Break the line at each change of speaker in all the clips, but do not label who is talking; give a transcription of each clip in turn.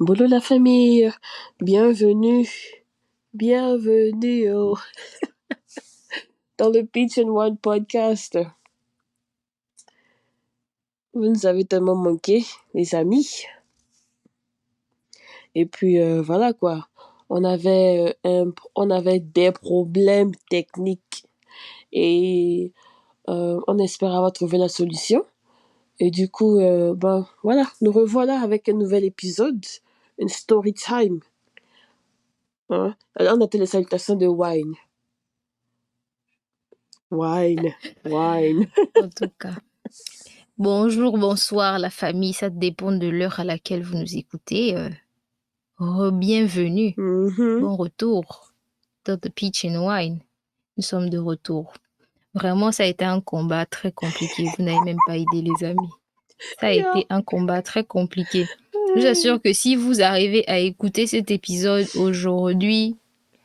Bonjour la famille, bienvenue dans le Peach and Wine podcast. Vous nous avez tellement manqué, les amis. Et puis voilà quoi, on avait des problèmes techniques et on espère avoir trouvé la solution. Et du coup, voilà, nous revoilà avec un nouvel épisode, une story time. Hein? Alors, on a les salutations de Wine.
En tout cas. Bonjour, bonsoir la famille, ça dépend de l'heure à laquelle vous nous écoutez. Bienvenue, bon retour dans The Peach and Wine. Nous sommes de retour. Vraiment, ça a été un combat très compliqué. Vous n'avez même pas idée, les amis. Ça a été un combat très compliqué. Je vous assure que si vous arrivez à écouter cet épisode aujourd'hui,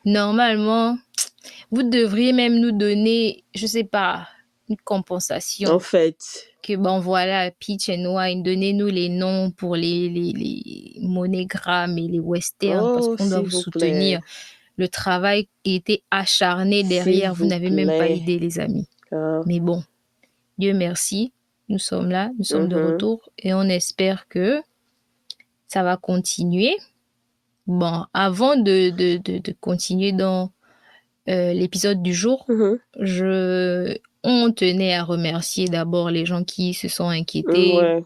normalement, vous devriez même nous donner, je sais pas, une compensation.
En fait.
Que bon voilà, Peach and Wine, donnez-nous les noms pour les monogrammes et les westerns parce qu'on doit vous soutenir. Le travail qui était acharné derrière, vous n'avez même pas idée, les amis. Mais bon, Dieu merci, nous sommes là, nous sommes de retour et on espère que ça va continuer. Bon, avant de continuer dans l'épisode du jour, on tenait à remercier d'abord les gens qui se sont inquiétés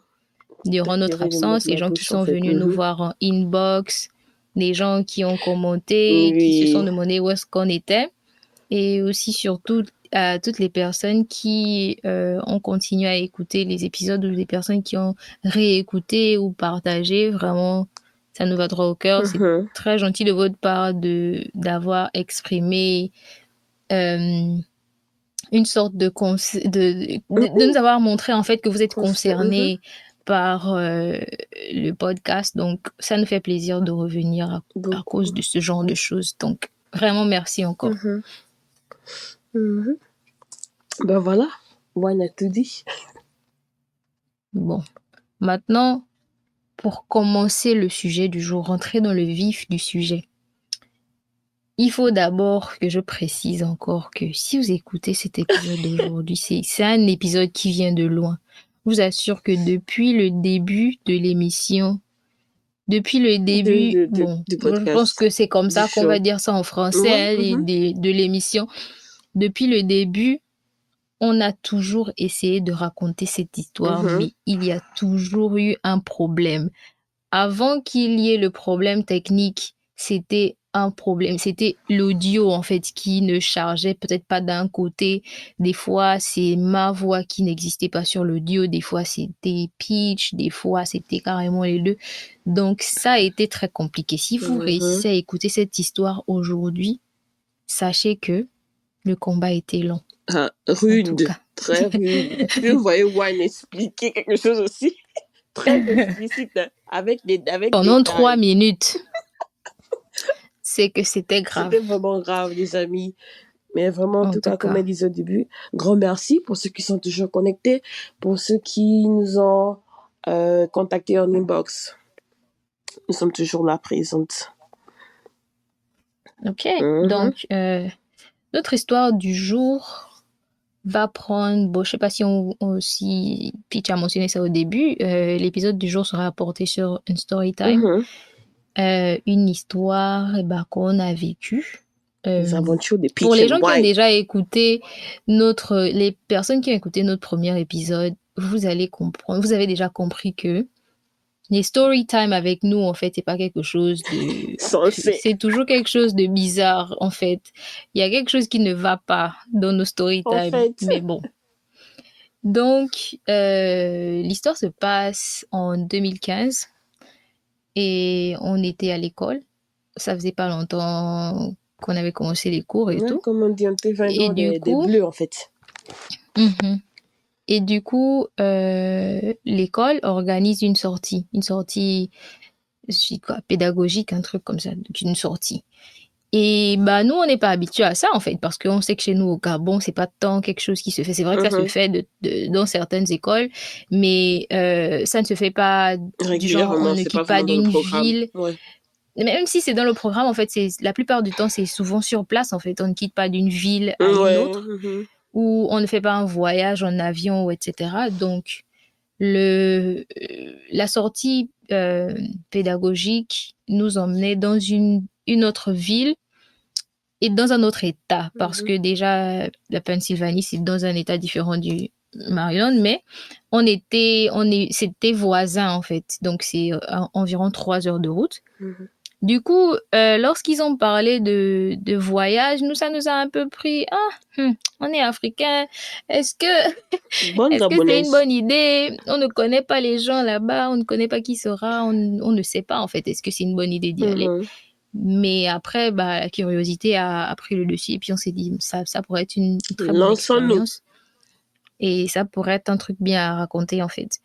durant notre absence, les gens qui sont venus nous voir en inbox, les gens qui ont commenté, qui se sont demandé où est-ce qu'on était, et aussi surtout à toutes les personnes qui ont continué à écouter les épisodes ou les personnes qui ont réécouté ou partagé. Vraiment, ça nous va droit au cœur. C'est très gentil de votre part d'avoir exprimé une sorte de nous avoir montré en fait que vous êtes concernés par le podcast. Donc, ça nous fait plaisir de revenir à cause de ce genre de choses. Donc, vraiment, merci encore.
Ben voilà, Wine a tout dit.
Bon, maintenant, pour commencer le sujet du jour, rentrer dans le vif du sujet, il faut d'abord que je précise encore que si vous écoutez cet épisode d'aujourd'hui, c'est un épisode qui vient de loin. Je vous assure que depuis le début de l'émission, je pense que c'est comme ça qu'on va dire ça en français, de l'émission. Depuis le début, on a toujours essayé de raconter cette histoire, mais il y a toujours eu un problème. Avant qu'il y ait le problème technique, c'était un problème. C'était l'audio, en fait, qui ne chargeait peut-être pas d'un côté. Des fois, c'est ma voix qui n'existait pas sur l'audio. Des fois, c'était Peach. Des fois, c'était carrément les deux. Donc, ça a été très compliqué. Si vous réussissez à écouter cette histoire aujourd'hui, sachez que le combat était long.
Ah, rude, très rude. Vous voyez Wine expliquer quelque chose aussi très explicite,
pendant 3 minutes. C'est que c'était grave.
C'était vraiment grave, les amis. Mais vraiment, en tout cas, comme elle disait au début, grand merci pour ceux qui sont toujours connectés, pour ceux qui nous ont contactés en inbox. Nous sommes toujours là, présentes.
Ok, donc notre histoire du jour va prendre, je ne sais pas si Peach a mentionné ça au début, l'épisode du jour sera apporté sur une story time, une histoire qu'on a vécue.
Les aventures de Peach
pour les gens
and Wine.
qui ont déjà écouté les personnes qui ont écouté notre premier épisode, vous allez comprendre, vous avez déjà compris que les story time avec nous, en fait, c'est pas quelque chose de... c'est toujours quelque chose de bizarre, en fait. Il y a quelque chose qui ne va pas dans nos story time.
En fait.
Mais bon. Donc, l'histoire se passe en 2015 et on était à l'école. Ça faisait pas longtemps qu'on avait commencé les cours et tout.
Comme on dit, on était 20 ans des bleus, en fait.
Et du coup, l'école organise une sortie pédagogique, un truc comme ça, une sortie. Et bah, nous, on n'est pas habitués à ça, en fait, parce qu'on sait que chez nous, au Gabon, c'est pas tant quelque chose qui se fait. C'est vrai que ça se fait dans certaines écoles, mais ça ne se fait pas du genre, on ne quitte pas d'une ville.
Ouais.
Mais même si c'est dans le programme, en fait, la plupart du temps, c'est souvent sur place, en fait. On ne quitte pas d'une ville à une autre, ou on ne fait pas un voyage en avion, etc. Donc, la sortie pédagogique nous emmenait dans une autre ville et dans un autre État, parce que déjà, la Pennsylvanie, c'est dans un État différent du Maryland, mais c'était voisin, en fait. Donc, c'est environ 3 heures de route. Du coup, lorsqu'ils ont parlé de voyage, ça nous a un peu pris. On est africains. Est-ce que c'est une bonne idée? On ne connaît pas les gens là-bas, on ne connaît pas qui sera, on ne sait pas en fait. Est-ce que c'est une bonne idée d'y aller? Mais après, la curiosité a pris le dessus et puis on s'est dit ça pourrait être une très bonne expérience. Et ça pourrait être un truc bien à raconter en fait.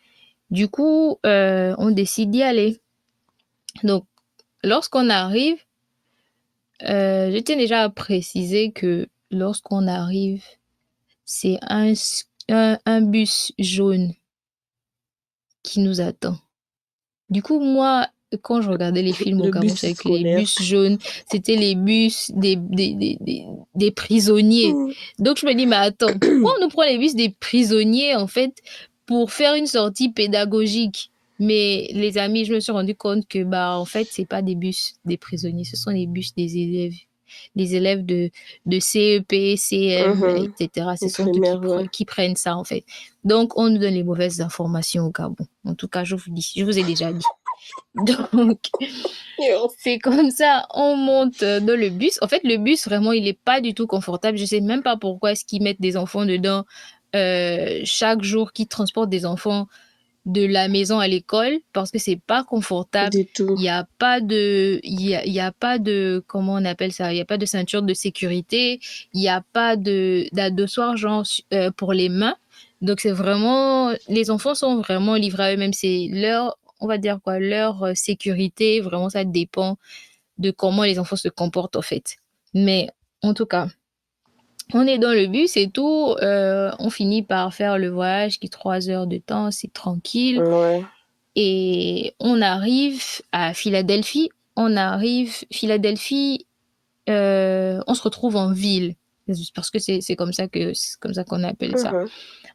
Du coup, on décide d'y aller. Donc, lorsqu'on arrive, je tiens déjà à préciser que lorsqu'on arrive, c'est un bus jaune qui nous attend. Du coup, moi, quand je regardais les films au Gabon avec les bus jaunes, c'était les bus des prisonniers. Donc, je me dis, mais attends, pourquoi on nous prend les bus des prisonniers, en fait, pour faire une sortie pédagogique? Mais les amis, je me suis rendu compte que, en fait, c'est pas des bus des prisonniers, ce sont les bus des élèves. Les élèves de CEP, CM, etc. Ce sont eux qui prennent ça, en fait. Donc, on nous donne les mauvaises informations au Gabon. En tout cas, je vous ai déjà dit. Donc, c'est comme ça, on monte dans le bus. En fait, le bus, vraiment, il n'est pas du tout confortable. Je ne sais même pas pourquoi est-ce qu'ils mettent des enfants dedans chaque jour, qu'ils transportent des enfants de la maison à l'école, parce que c'est pas confortable. Il n'y a pas de, comment on appelle ça, il n'y a pas de ceinture de sécurité, il n'y a pas d'adossoir genre pour les mains. Donc c'est vraiment, les enfants sont vraiment livrés à eux-mêmes. C'est leur, on va dire quoi, leur sécurité, vraiment ça dépend de comment les enfants se comportent en fait. Mais en tout cas, on est dans le bus et tout, on finit par faire le voyage qui est 3 heures de temps, c'est tranquille.
Ouais.
Et on arrive à Philadelphie. On se retrouve en ville, parce que c'est comme ça qu'on appelle ça.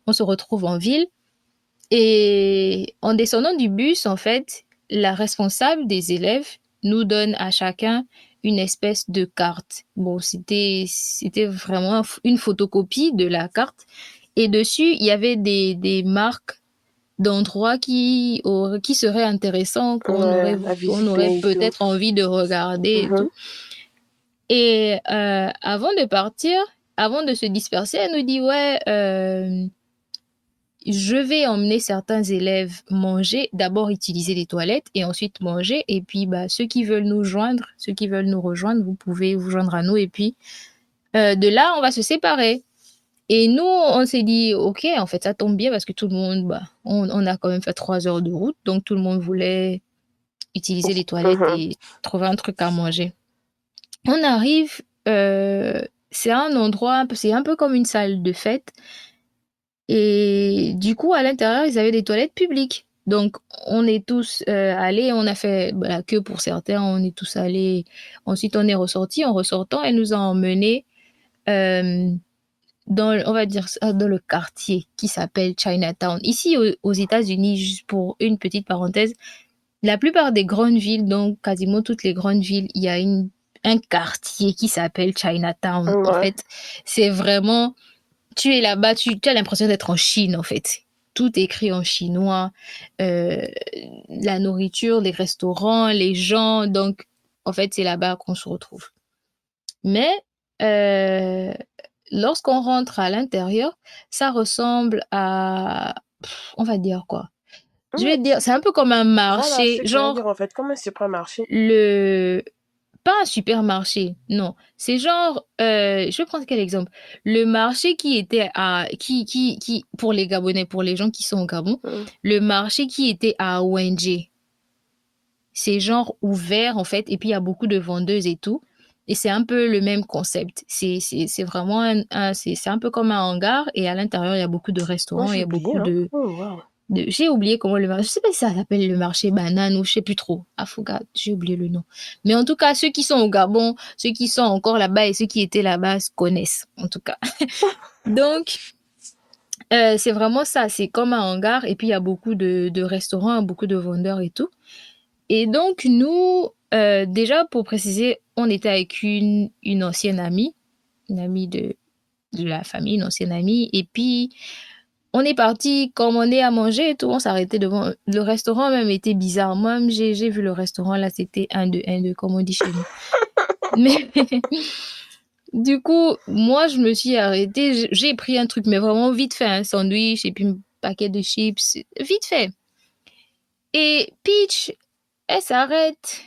On se retrouve en ville et en descendant du bus, en fait, la responsable des élèves nous donne à chacun une espèce de carte. Bon, c'était vraiment une photocopie de la carte. Et dessus, il y avait des marques d'endroits qui seraient intéressants, qu'on aurait peut-être envie de regarder et tout. Et avant de partir, avant de se disperser, elle nous dit, je vais emmener certains élèves manger, d'abord utiliser les toilettes et ensuite manger. Et puis, ceux qui veulent nous rejoindre, vous pouvez vous joindre à nous. Et puis, de là, on va se séparer. Et nous, on s'est dit, OK, en fait, ça tombe bien parce que tout le monde, on a quand même fait 3 heures de route. Donc, tout le monde voulait utiliser les toilettes et trouver un truc à manger. On arrive, c'est un endroit, c'est un peu comme une salle de fête. Et du coup, à l'intérieur, ils avaient des toilettes publiques. Donc, on est tous allés, on a fait la queue pour certains, on est tous allés. Ensuite, on est ressortis. En ressortant, elle nous a emmenés on va dire dans le quartier qui s'appelle Chinatown. Ici, aux États-Unis, juste pour une petite parenthèse, la plupart des grandes villes, donc quasiment toutes les grandes villes, il y a un quartier qui s'appelle Chinatown. En fait, c'est vraiment... Tu es là-bas, tu as l'impression d'être en Chine, en fait. Tout est écrit en chinois. La nourriture, les restaurants, les gens. Donc, en fait, c'est là-bas qu'on se retrouve. Mais lorsqu'on rentre à l'intérieur, ça ressemble à... on va dire quoi? Je vais dire, c'est un peu comme un marché.
Voilà, genre, dire, en fait, comme un supermarché.
Pas un supermarché, non. C'est genre, je vais prendre quel exemple? Le marché qui était pour les Gabonais, pour les gens qui sont au Gabon, le marché qui était à Wenje. C'est genre ouvert, en fait, et puis il y a beaucoup de vendeuses et tout. Et c'est un peu le même concept. C'est vraiment c'est un peu comme un hangar et à l'intérieur, il y a beaucoup de restaurants, il y a beaucoup de... J'ai oublié comment le marché... Je sais pas si ça s'appelle le marché banane ou je sais plus trop. Ah, j'ai oublié le nom. Mais en tout cas, ceux qui sont au Gabon, ceux qui sont encore là-bas et ceux qui étaient là-bas connaissent, en tout cas. Donc, c'est vraiment ça. C'est comme un hangar et puis il y a beaucoup de restaurants, beaucoup de vendeurs et tout. Et donc, nous, déjà, pour préciser, on était avec une ancienne amie, une amie de la famille, une ancienne amie. Et puis, on est parti commander à manger et tout. On s'arrêtait devant. Le restaurant même était bizarre. Moi, j'ai vu le restaurant, là, c'était un de, comme on dit chez nous. Mais du coup, moi, je me suis arrêtée. J'ai pris un truc, mais vraiment vite fait, un sandwich et puis un paquet de chips. Vite fait. Et Peach, elle s'arrête.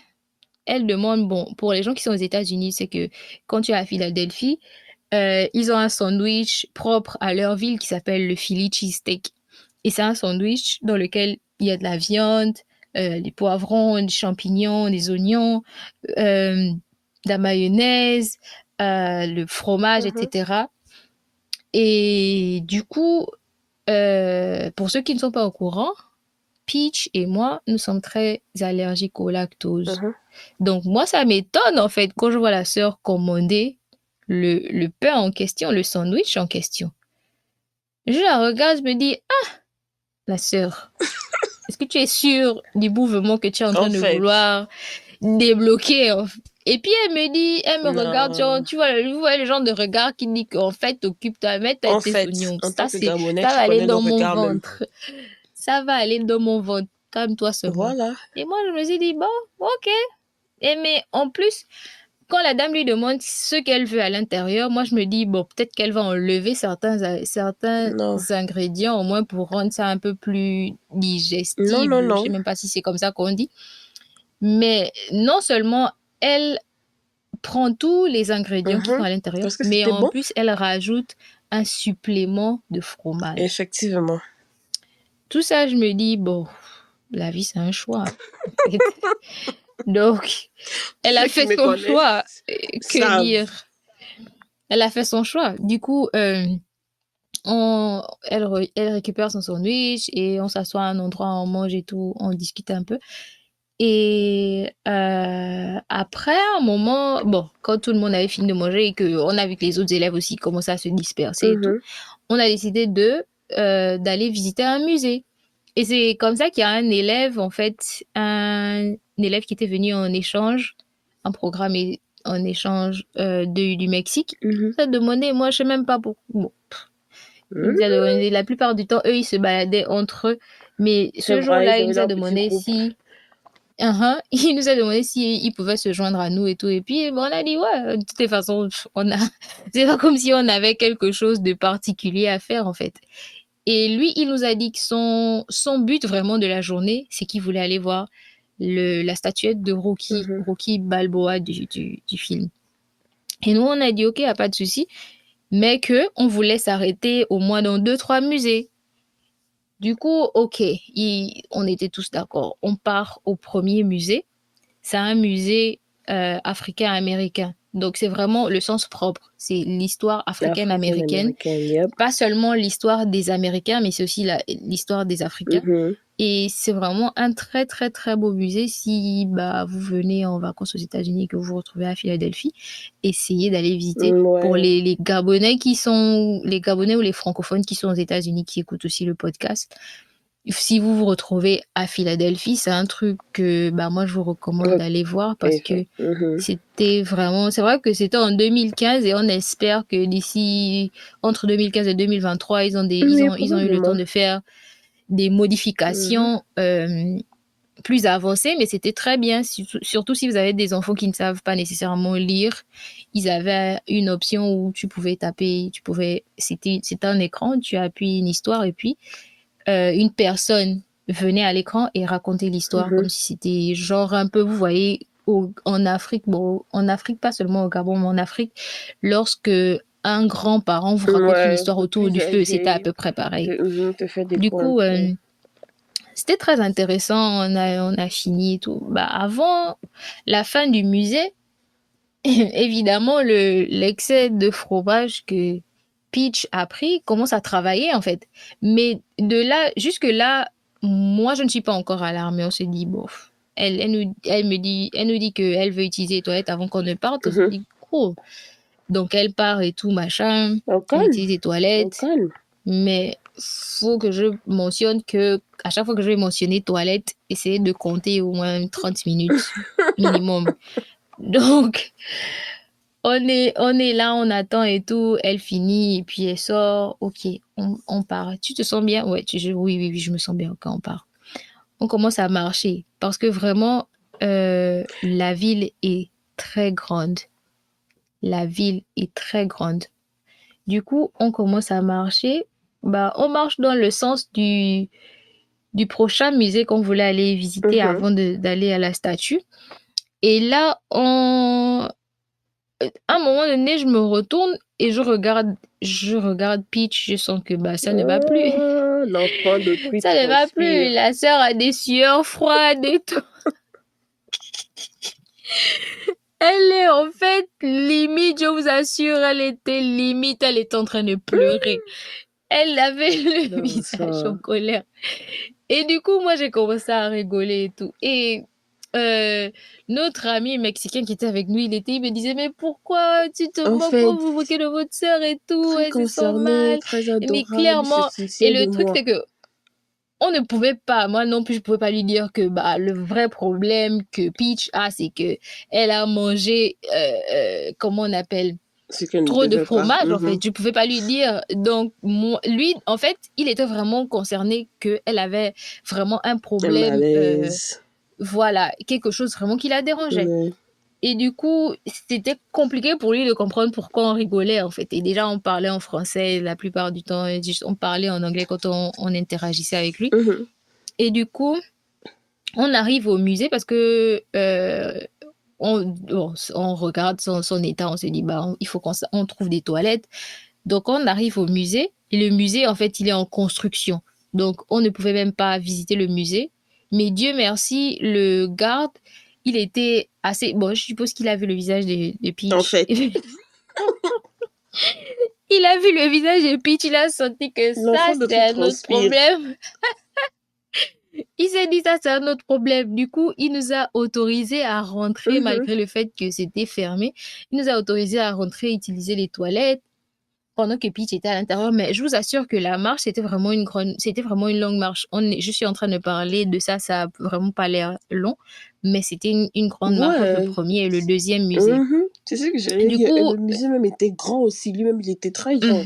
Elle demande, bon, pour les gens qui sont aux États-Unis, c'est que quand tu es à Philadelphie, ils ont un sandwich propre à leur ville qui s'appelle le Philly cheesesteak. Et c'est un sandwich dans lequel il y a de la viande, des poivrons, des champignons, des oignons, de la mayonnaise, le fromage, etc. Et du coup, pour ceux qui ne sont pas au courant, Peach et moi, nous sommes très allergiques au lactose. Donc, moi, ça m'étonne, en fait, quand je vois la sœur commander le pain en question, le sandwich en question. Je la regarde, je me dis, ah, la sœur, est-ce que tu es sûre du mouvement que tu es en train de vouloir débloquer? Et puis, elle me regarde, genre, tu vois le genre de regard qui dit qu'en fait, occupe-toi, mets-toi tes oignons. Ça va aller dans mon ventre. Ça va aller dans mon ventre. Calme-toi seulement.
Voilà.
Et moi, je me suis dit, bon, ok. Et mais en plus, quand la dame lui demande ce qu'elle veut à l'intérieur, moi, je me dis, bon, peut-être qu'elle va enlever certains ingrédients, au moins pour rendre ça un peu plus digestible.
Non.
Je sais même pas si c'est comme ça qu'on dit. Mais non seulement elle prend tous les ingrédients qui sont à l'intérieur, mais en plus, elle rajoute un supplément de fromage.
Effectivement.
Tout ça, je me dis, bon, la vie, c'est un choix. Donc, elle a fait son choix. Que dire? Elle a fait son choix. Du coup, elle récupère son sandwich et on s'assoit à un endroit, on mange et tout, on discute un peu. Et après un moment, bon, quand tout le monde avait fini de manger et qu'on a vu que les autres élèves aussi commençaient à se disperser et tout, on a décidé d'aller visiter un musée. Et c'est comme ça qu'il y a un élève, en fait, un élève qui était venu en échange, un programme en échange du Mexique. Il nous a demandé, moi je sais même pas pourquoi. Bon, il nous a demandé, la plupart du temps, eux, ils se baladaient entre eux. Mais ce jour-là, il nous a demandé si... il nous a demandé s'il pouvait se joindre à nous et tout. Et puis, bon, on a dit, ouais, de toute façon, c'est pas comme si on avait quelque chose de particulier à faire, en fait. Et lui, il nous a dit que son but vraiment de la journée, c'est qu'il voulait aller voir la statuette de Rocky Balboa du film. Et nous, on a dit, ok, y a pas de souci, mais qu'on voulait s'arrêter au moins dans 2-3 musées. Du coup, ok, on était tous d'accord. On part au premier musée. C'est un musée africain-américain. Donc, c'est vraiment le sens propre. C'est l'histoire africaine-américaine.
Yep.
Pas seulement l'histoire des Américains, mais c'est aussi l'histoire des Africains. Et c'est vraiment un très, très, très beau musée. Si vous venez en vacances aux États-Unis et que vous vous retrouvez à Philadelphie, essayez d'aller visiter. Pour les Gabonais les Gabonais ou les francophones qui sont aux États-Unis, qui écoutent aussi le podcast, si vous vous retrouvez à Philadelphie, c'est un truc que moi je vous recommande d'aller voir parce que c'était vraiment... C'est vrai que c'était en 2015 et on espère que d'ici entre 2015 et 2023, ils ont eu le temps de faire des modifications plus avancées, mais c'était très bien, surtout si vous avez des enfants qui ne savent pas nécessairement lire. Ils avaient une option où tu pouvais taper, c'était un écran, tu appuies une histoire et puis une personne venait à l'écran et racontait l'histoire comme si c'était genre un peu, vous voyez, en Afrique, pas seulement au Gabon, mais en Afrique, lorsque un grand-parent vous raconte une histoire autour du feu, c'était à peu près pareil. Du coup, c'était très intéressant, on a fini et tout. Avant la fin du musée, évidemment, l'excès de fromage que Peach a pris commence à travailler, en fait. Mais de là, jusque-là, moi, je ne suis pas encore alarmée. On se dit, bon, elle nous dit qu'elle veut utiliser les toilettes avant qu'on ne parte. On se dit, oh. Donc, elle part et tout, machin. On utilise les toilettes. Mais faut que je mentionne que à chaque fois que je vais mentionner toilette, essayez de compter au moins 30 minutes minimum. Donc, on est là, on attend et tout. Elle finit et puis elle sort. Ok, on part. Tu te sens bien? Ouais, oui, je me sens bien. Ok, on part. On commence à marcher parce que vraiment, la ville est très grande. La ville est très grande. Du coup, on commence à marcher. Bah, on marche dans le sens du prochain musée qu'on voulait aller visiter avant d'aller à la statue. Et là, à un moment donné, je me retourne et je regarde Peach. Je sens que bah, ça ne va plus.
L'enfant de Peach
Ça ne va plus. La sœur a des sueurs froides et tout. Elle est en fait limite, je vous assure, elle était en train de pleurer. Elle avait le visage en colère. Et du coup, moi, j'ai commencé à rigoler et tout. Et notre ami mexicain qui était avec nous, il me disait, mais pourquoi pourquoi vous vous moquez de votre sœur et tout, elle se sent mal.
Très adorable,
mais clairement, et le truc, c'est que on ne pouvait pas, moi non plus, je pouvais pas lui dire que bah, le vrai problème que Peach a, c'est que elle a mangé, comment on appelle, trop de fromage, en fait. Je pouvais pas lui dire. Donc, lui, en fait, il était vraiment concerné qu'elle avait vraiment un problème. Voilà, quelque chose vraiment qui la dérangeait. Et du coup, c'était compliqué pour lui de comprendre pourquoi on rigolait, en fait. Et déjà, on parlait en français la plupart du temps. On parlait en anglais quand on interagissait avec lui. Et du coup, on arrive au musée parce que on regarde son état, on se dit, bah, il faut qu'on trouve des toilettes. Donc, on arrive au musée. Et le musée, en fait, il est en construction. Donc, on ne pouvait même pas visiter le musée. Mais Dieu merci, le garde, il était assez... Bon, je suppose qu'il a vu le visage de Peach.
En fait.
Il a vu le visage de Peach, il a senti que ça, c'est un autre problème. Il s'est dit, ça, c'est un autre problème. Du coup, il nous a autorisé à rentrer, malgré le fait que c'était fermé. Il nous a autorisé à rentrer, utiliser les toilettes pendant que Peach était à l'intérieur. Mais je vous assure que la marche, c'était vraiment une longue marche. Je suis en train de parler de ça, ça a vraiment pas l'air long, mais c'était une grande marche entre le premier et le deuxième musée.
C'est ce que j'allais dire. Le musée même était grand aussi. Lui-même, il était très grand.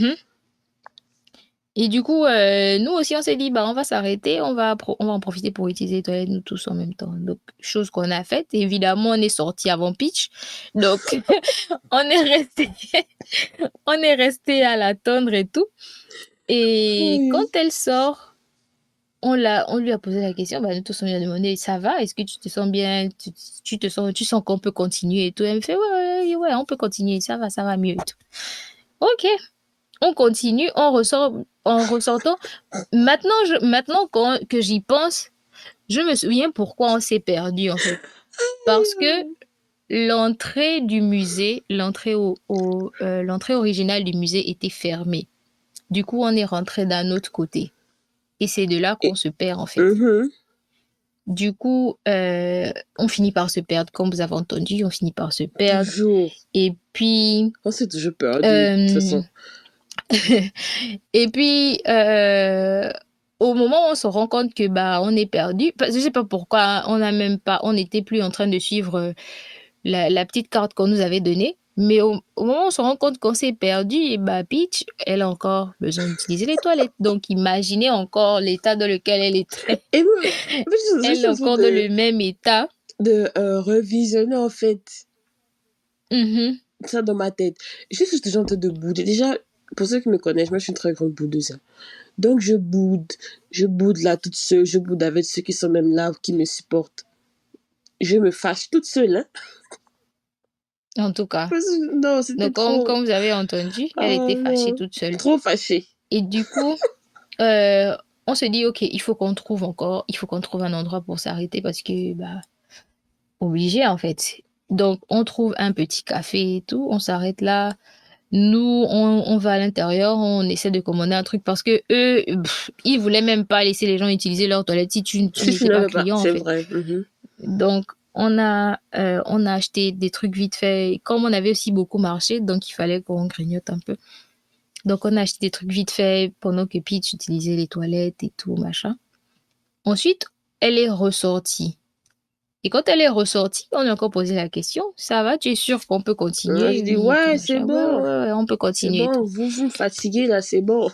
Et du coup, nous aussi, on s'est dit, bah, on va s'arrêter, on va en profiter pour utiliser les toilettes, nous tous en même temps. Donc, chose qu'on a faite. Évidemment, on est sorti avant Peach. Donc, on est resté à l'attendre et tout. Et quand elle sort, on lui a posé la question, bah, nous tous on lui a demandé, ça va? Est-ce que tu te sens bien? Tu sens qu'on peut continuer et tout? Elle me fait, ouais, on peut continuer, ça va mieux et tout. Ok. On continue, on ressort, en ressortant. Maintenant que j'y pense, je me souviens pourquoi on s'est perdu, en fait. Parce que l'entrée du musée, l'entrée originale du musée était fermée. Du coup, on est rentré d'un autre côté. Et c'est de là qu'on se perd, en fait. Du coup, on finit par se perdre. Comme vous avez entendu, on finit par se perdre.
Toujours.
Et puis...
On s'est toujours perdu, de toute façon.
Et puis, au moment où on se rend compte que bah on est perdu, je sais pas pourquoi, on n'était plus en train de suivre la petite carte qu'on nous avait donnée, mais au moment où on se rend compte qu'on s'est perdu, et bah Peach, elle a encore besoin d'utiliser les toilettes. Donc imaginez encore l'état dans lequel elle est. Elle est encore dans le même état.
De revisionner en fait. Ça dans ma tête. Je suis toujours en train de bouder. Déjà, pour ceux qui me connaissent, moi je suis une très grande boudeuse. Donc je boude là toute seule, je boude avec ceux qui sont même là, qui me supportent. Je me fâche toute seule, hein.
En tout cas.
Non, c'était
donc,
trop...
comme vous avez entendu, elle était fâchée toute seule.
Trop fâchée.
Et du coup, on se dit, ok, il faut qu'on trouve un endroit pour s'arrêter parce que, bah, obligé en fait. Donc, on trouve un petit café et tout, on s'arrête là. Nous, on va à l'intérieur, on essaie de commander un truc parce que eux, ils voulaient même pas laisser les gens utiliser leur toilette si tu n'étais pas
n'avais pas,
client, en
c'est
fait.
vrai.
Donc, on a acheté des trucs vite fait. Comme on avait aussi beaucoup marché, donc il fallait qu'on grignote un peu. Donc, on a acheté des trucs vite fait pendant que Peach utilisait les toilettes et tout, machin. Ensuite, elle est ressortie. Et quand elle est ressortie, on lui a encore posé la question, ça va, tu es sûr qu'on peut continuer?
Je dis,
Oui, et tout,
ouais, c'est
machin.
bon.
Ouais, on peut
C'est
continuer et
bon,
tout.
vous me fatiguez là, c'est bon.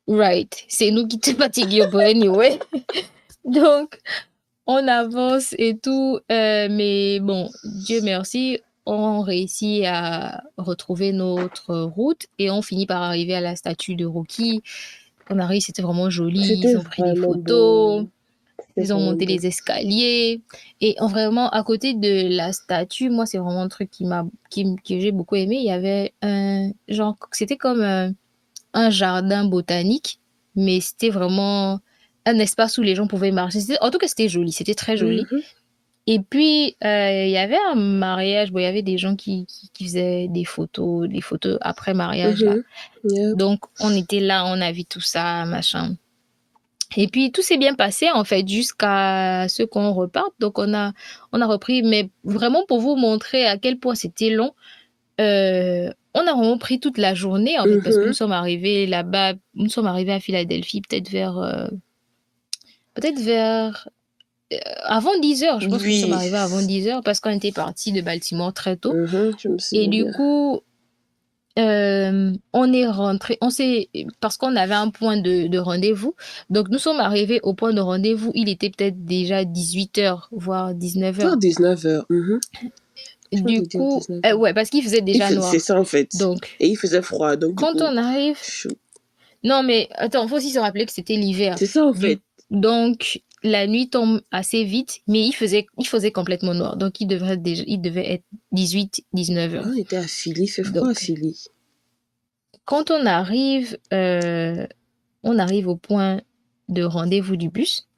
Right. C'est nous qui te fatiguons, but anyway. Donc, on avance et tout. Mais bon, Dieu merci, on réussit à retrouver notre route et on finit par arriver à la statue de Rocky. On arrive, c'était vraiment joli.
C'était
Ils ont pris des
vraiment
photos.
beau. C'était
Ils ont
vraiment
monté
beau.
les escaliers. Et vraiment, à côté de la statue, moi, c'est vraiment un truc que j'ai beaucoup aimé. Il y avait genre, c'était comme un jardin botanique, mais c'était vraiment un espace où les gens pouvaient marcher. En tout cas, c'était joli. C'était très joli. Et puis, il y avait un mariage. Bon, il y avait des gens qui faisaient des photos après mariage, là.
Yep.
Donc, on était là, on a vu tout ça, machin. Et puis tout s'est bien passé en fait jusqu'à ce qu'on reparte. Donc on a repris, mais vraiment pour vous montrer à quel point c'était long. On a vraiment pris toute la journée en fait parce que nous sommes arrivés là-bas, nous sommes arrivés à Philadelphie peut-être vers avant 10 heures. Je pense que nous sommes
Oui.
arrivés avant 10 heures parce qu'on était parti de Baltimore très tôt.
Je me
Et
souviens
du
bien.
coup, on est rentré, parce qu'on avait un point de rendez-vous. Donc, nous sommes arrivés au point de rendez-vous. Il était peut-être déjà 18 heures, voire 19
Vers
heures.
19h. Je pense
Du
que dire
coup,
19h.
ouais, parce qu'il faisait déjà
C'est
noir.
ça en fait.
Donc,
Et il faisait froid, donc du
quand
coup,
on arrive,
chaud.
non, mais attends, faut aussi se rappeler que c'était l'hiver.
C'est ça en fait.
Donc, la nuit tombe assez vite, mais il faisait complètement noir. Donc, il devait être 18, 19 heures.
On était à Philly, il fait froid à
Donc,
Philly.
quand on arrive au point de rendez-vous du bus.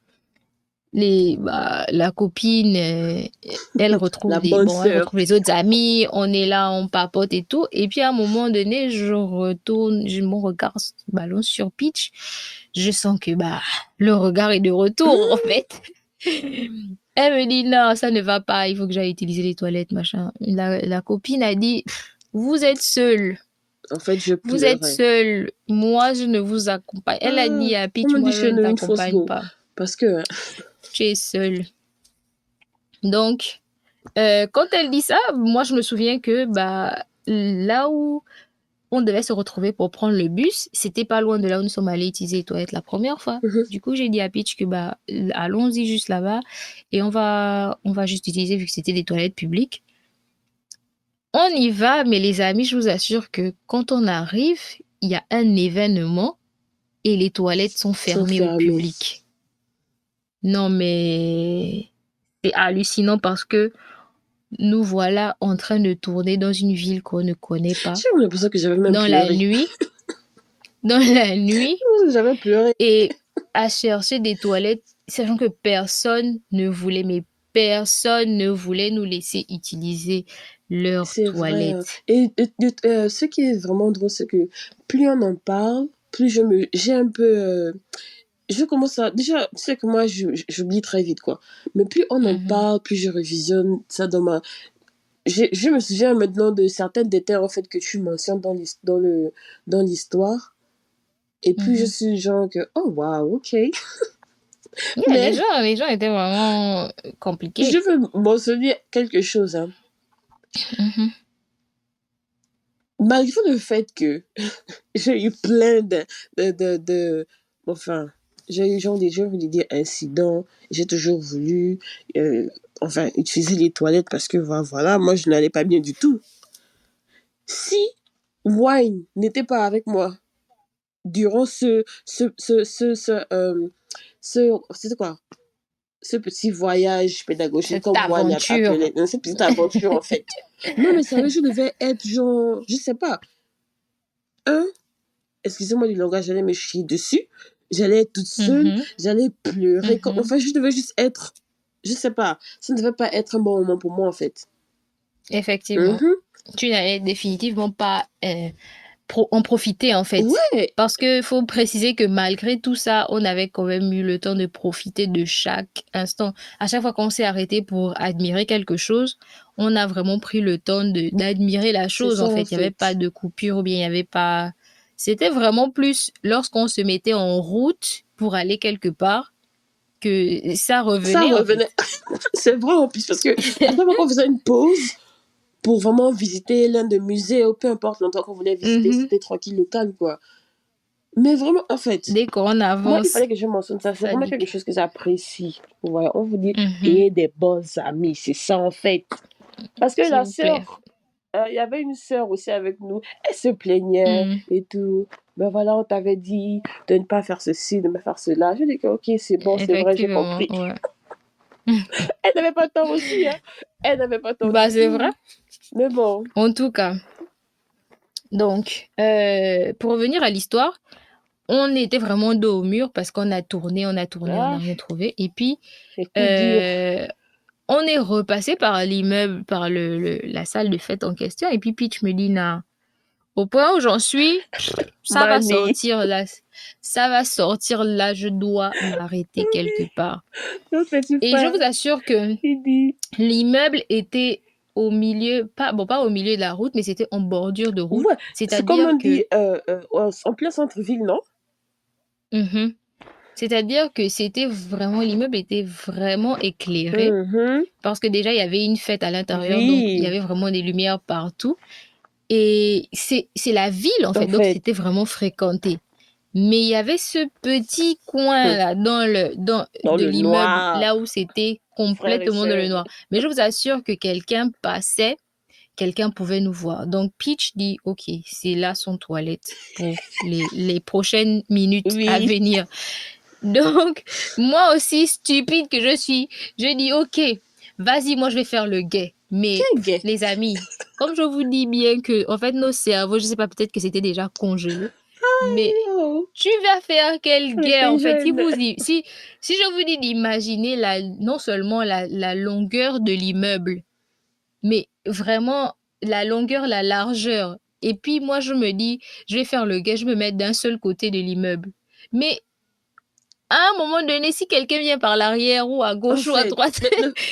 La copine, elle retrouve
La bonne
elle
sœur.
retrouve les autres amis, on est là, on papote et tout. Et puis à un moment donné, mon regard se balance sur Peach. Je sens que le regard est de retour en fait. Elle me dit non, ça ne va pas, il faut que j'aille utiliser les toilettes, machin. La copine a dit, vous êtes seule.
En fait, je
Vous êtes
pleurais.
seule. Moi, je ne vous accompagne. Elle a dit à Peach,
On me dit
moi, je
chez
ne
nous une fausse
t'accompagne
go.
pas.
Parce que...
Tu es seule. Donc, quand elle dit ça, moi, je me souviens que là où on devait se retrouver pour prendre le bus, c'était pas loin de là où nous sommes allés utiliser les toilettes la première fois. Du coup, j'ai dit à Peach que allons-y juste là-bas et on va juste utiliser vu que c'était des toilettes publiques. On y va, mais les amis, je vous assure que quand on arrive, il y a un événement et les toilettes sont fermées au public. Non, mais c'est hallucinant parce que nous voilà en train de tourner dans une ville qu'on ne connaît pas.
J'ai l'impression que j'avais même
dans
pleuré.
Dans la nuit.
J'avais pleuré.
Et à chercher des toilettes, sachant que personne ne voulait nous laisser utiliser leurs toilettes.
Vrai. Et ce qui est vraiment drôle, c'est que plus on en parle, plus j'ai un peu... je commence à... Déjà, tu sais que moi, j'oublie très vite, quoi. Mais plus on en parle, plus je revisionne ça dans ma... Je me souviens maintenant de certains détails, en fait, que tu mentionnes dans l'histoire. Et plus je suis genre que... Oh, wow, ok.
Mais les gens étaient vraiment compliqués.
Je veux mentionner quelque chose, hein. Malgré le fait que j'ai eu plein enfin, j'ai eu des incidents, j'ai toujours voulu, utiliser les toilettes parce que, voilà, moi, je n'allais pas bien du tout. Si Wine n'était pas avec moi durant c'était quoi? Ce petit voyage pédagogique, comme Wine appelait, cette petite aventure, en fait. Non, mais sérieux, je devais être genre, je sais pas, excusez-moi du langage, j'allais me chier dessus, j'allais être toute seule, j'allais pleurer, enfin, je devais juste être, je sais pas, ça ne devait pas être un bon moment pour moi, en fait.
Effectivement. Tu n'allais définitivement pas en profiter, en fait.
Ouais.
Parce qu'il faut préciser que malgré tout ça, on avait quand même eu le temps de profiter de chaque instant. À chaque fois qu'on s'est arrêté pour admirer quelque chose, on a vraiment pris le temps d'admirer la chose,
ça,
en fait. Il n'y avait pas de coupure ou bien il n'y avait pas... C'était vraiment plus lorsqu'on se mettait en route pour aller quelque part que ça revenait.
Ça revenait. En fait. C'est vrai en plus parce que à chaque fois qu'on faisait une pause pour vraiment visiter l'un des musées ou peu importe l'endroit qu'on voulait visiter, c'était tranquille, le calme, quoi. Mais vraiment, en fait,
dès qu'on avance,
moi, il fallait que je mentionne ça. C'est vraiment quelque chose que j'apprécie. Ouais, on vous dit, ayez des bons amis. C'est ça, en fait. Parce que la sœur, il y avait une sœur aussi avec nous. Elle se plaignait et tout. Ben voilà, on t'avait dit de ne pas faire ceci, de ne pas faire cela. Je dis que, ok, c'est bon, c'est vrai, j'ai compris.
Ouais.
Elle n'avait pas tort aussi, hein. Elle n'avait pas tort.
Bah, c'est vrai.
Mais bon.
En tout cas. Donc, pour revenir à l'histoire, on était vraiment dos au mur parce qu'on a tourné, on n'a rien trouvé. Et puis, on est repassé par l'immeuble, par la salle de fête en question. Et puis, Peach me dit, nah, au point où j'en suis, ça va sortir là. Ça va sortir là, je dois m'arrêter quelque part. Et je vous assure que l'immeuble était au milieu, pas au milieu de la route, mais c'était en bordure de route.
Ouais,
c'est-à-dire
c'est comme on dit, en plein centre-ville, non?
C'est-à-dire que l'immeuble était vraiment éclairé parce que déjà, il y avait une fête à l'intérieur, donc il y avait vraiment des lumières partout. Et c'est la ville, en fait, donc c'était vraiment fréquenté. Mais il y avait ce petit coin là dans l'immeuble, là où c'était complètement dans le noir. Mais je vous assure que quelqu'un pouvait nous voir. Donc Peach dit, ok, c'est là son toilette pour les prochaines minutes à venir. Donc moi aussi, stupide que je suis, je dis, ok, vas-y, moi je vais faire le guet. Mais les amis, comme je vous dis bien que, en fait, nos cerveaux, je sais pas, peut-être que c'était déjà congelé. Mais tu vas faire quel guet, en fait? Si je vous dis d'imaginer non seulement la longueur de l'immeuble, mais vraiment la longueur, la largeur. Et puis moi, je me dis, je vais faire le guet, je me mets d'un seul côté de l'immeuble. Mais à un moment donné, si quelqu'un vient par l'arrière ou à gauche ou à droite,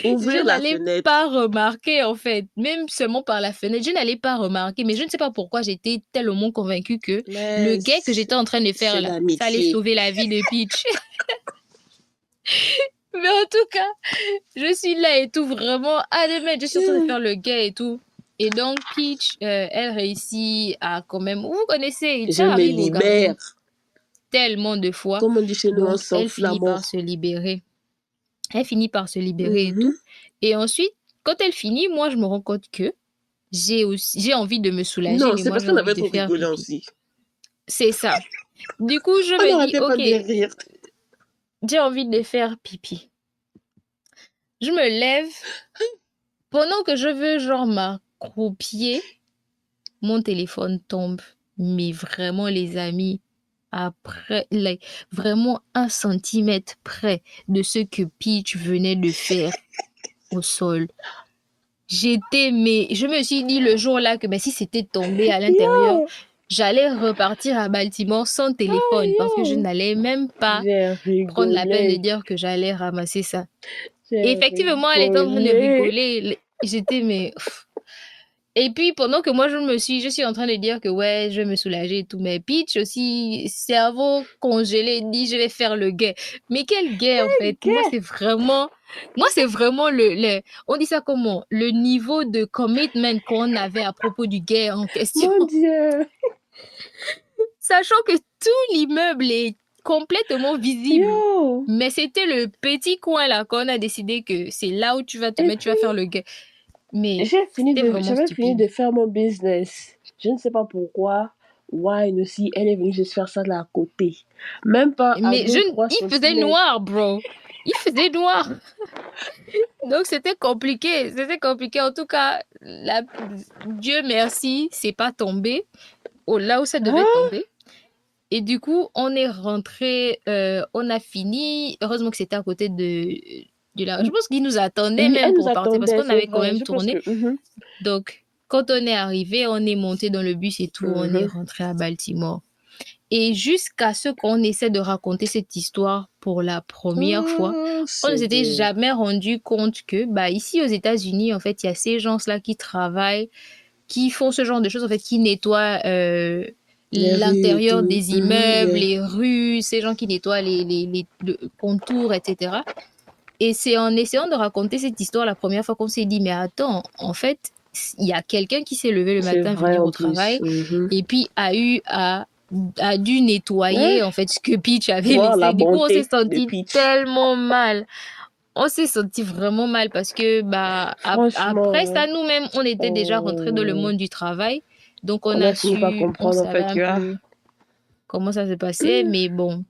je n'allais pas remarquer, en fait. Même seulement par la fenêtre, je n'allais pas remarquer. Mais je ne sais pas pourquoi j'étais tellement convaincue que le guet que j'étais en train de faire là, ça allait sauver la vie de Peach. Mais en tout cas, je suis là et tout, vraiment, je suis en train de faire le guet et tout. Et donc, Peach, elle réussit à quand même... Vous connaissez, ça arrive aux garçons tellement de fois.
Comme on dit chez nous,
elle finit par se libérer. Elle finit par se libérer et tout. Et ensuite, quand elle finit, moi, je me rends compte que j'ai envie de me soulager.
Non,
mais
c'est
moi,
parce qu'on avait trop rigolé aussi.
C'est ça. Du coup, je me dis, ok, j'ai envie de faire pipi. Je me lève. Pendant que je veux, genre, m'accroupir, mon téléphone tombe. Mais vraiment, les amis, après, vraiment 1 centimètre près de ce que Peach venait de faire au sol. Je me suis dit le jour-là que si c'était tombé à l'intérieur, j'allais repartir à Baltimore sans téléphone parce que je n'allais même pas prendre la peine de dire que j'allais ramasser ça. Et effectivement, elle était en train de rigoler. J'étais, Et puis, pendant que moi, je suis en train de dire que ouais, je vais me soulager et tout. Mais Peach aussi, cerveau congelé, dit je vais faire le guet. Mais quel guet, en fait? Moi, c'est vraiment on dit ça comment? Le niveau de commitment qu'on avait à propos du guet en question.
Mon Dieu!
Sachant que tout l'immeuble est complètement visible. Mais c'était le petit coin là qu'on a décidé que c'est là où tu vas te mettre, tu vas faire le guet. Mais
j'avais fini de faire mon business. Je ne sais pas pourquoi. Wine aussi, elle est venue juste faire ça de à côté. Même pas.
Mais il faisait noir, bro. Il faisait noir. Donc c'était compliqué. En tout cas, Dieu merci, c'est pas tombé là où ça devait tomber. Et du coup, on est rentré, on a fini. Heureusement que c'était à côté Je pense qu'ils nous attendaient
Oui, elle
même
nous
pour partir parce
attendait,
qu'on
c'est
avait quand
vrai.
même
Je pense
tourné.
que...
Donc, quand on est arrivé, on est monté dans le bus et tout, on est rentré à Baltimore. Et jusqu'à ce qu'on essaie de raconter cette histoire pour la première fois, on ne s'était jamais rendu compte que, ici aux États-Unis, en fait, il y a ces gens-là qui travaillent, qui font ce genre de choses, en fait, qui nettoient l'intérieur des immeubles, les rues, ces gens qui nettoient les contours, etc. Et c'est en essayant de raconter cette histoire la première fois qu'on s'est dit, mais attends, en fait, il y a quelqu'un qui s'est levé le matin, venir au travail, et puis a dû nettoyer en fait ce que Peach avait laissé. Du coup, on s'est senti tellement mal. On s'est senti vraiment mal parce que après ça, nous-mêmes, on était déjà rentrés dans le monde du travail. Donc, on a
fini par
su, on
comprendre en
savait
fait
un peu comment ça se passait. Mais bon,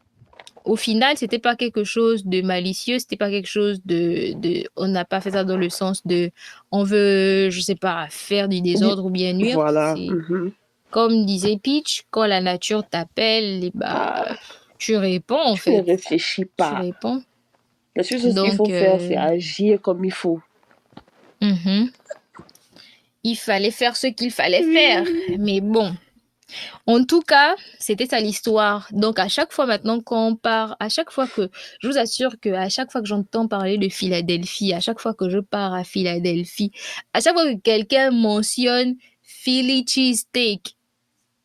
au final, c'était pas quelque chose de malicieux, c'était pas quelque chose on n'a pas fait ça dans le sens de, on veut, je sais pas, faire du désordre ou bien nuire.
Voilà.
Comme disait Peach, quand la nature t'appelle, tu réponds en fait.
Tu ne réfléchis pas.
Tu réponds.
La seule chose qu'il faut faire, c'est agir comme il faut.
Il fallait faire ce qu'il fallait faire. Mais bon. En tout cas, c'était ça l'histoire. Donc, à chaque fois maintenant qu'on part, je vous assure qu'à chaque fois que j'entends parler de Philadelphie, à chaque fois que je pars à Philadelphie, à chaque fois que quelqu'un mentionne Philly cheesesteak,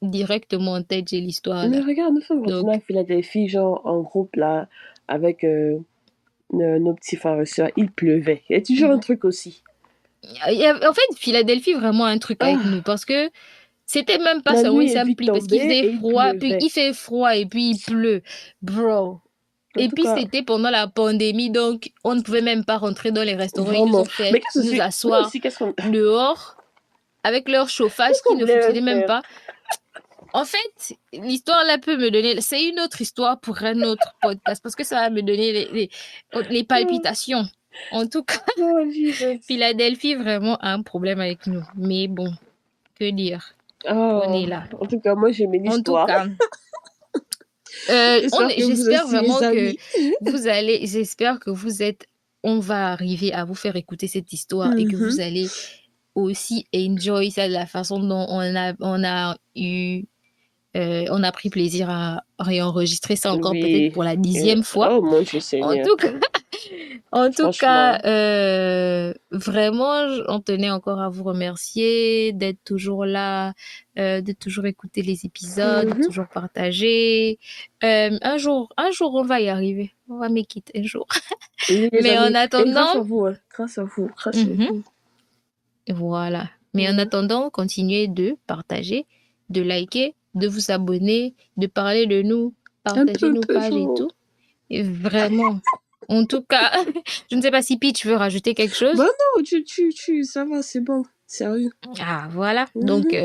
directement en tête, j'ai l'histoire là.
Mais regarde, nous sommes retournés à Philadelphie, genre en groupe là, avec nos petits frères et sœurs. Il pleuvait. Il y a toujours un truc aussi.
En fait, Philadelphie, vraiment un truc avec nous parce que c'était même pas ça, oui, ça me plie parce qu'il faisait froid, puis il fait froid et puis il pleut. Bro. Et puis c'était pendant la pandémie, donc on ne pouvait même pas rentrer dans les restaurants. Ils nous ont fait nous asseoir dehors avec leur chauffage qui ne fonctionnait même pas. En fait, l'histoire là peut me donner... C'est une autre histoire pour un autre podcast parce que ça va me donner les palpitations. En tout cas, Philadelphie vraiment a un problème avec nous. Mais bon, que dire? On est là.
En tout cas, moi j'ai mes histoires.
En tout cas, j'espère vraiment que vous allez... J'espère que vous êtes... On va arriver à vous faire écouter cette histoire et que vous allez aussi enjoy ça de la façon dont on a pris plaisir à réenregistrer ça encore peut-être pour la 10e fois.
Oh mon Dieu Seigneur.
En tout cas, vraiment, on tenait encore à vous remercier d'être toujours là, de toujours écouter les épisodes, de toujours partager. Un jour, on va y arriver. On va make it un jour. Mais en attendant...
Et grâce à vous, grâce à vous.
Voilà. Mais en attendant, continuez de partager, de liker, de vous abonner, de parler de nous, partager nos pages et tout. Et vraiment, en tout cas, je ne sais pas si Peach veut rajouter quelque chose.
Bah non, ça va, c'est bon. Sérieux.
Ah, voilà. Donc,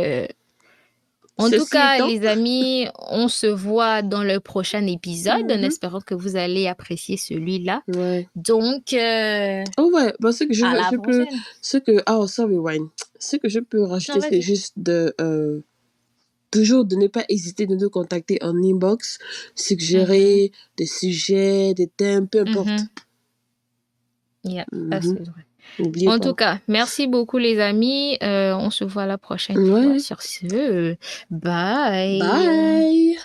en tout cas, les amis, on se voit dans le prochain épisode en espérant que vous allez apprécier celui-là.
Ouais.
Donc,
oh ouais, ce que ce que je peux rajouter, c'est juste toujours de ne pas hésiter de nous contacter en inbox, suggérer des sujets, des thèmes, peu importe.
Yeah, ça c'est vrai. En tout cas, merci beaucoup les amis. On se voit la prochaine fois. Sur ce, bye.
Bye.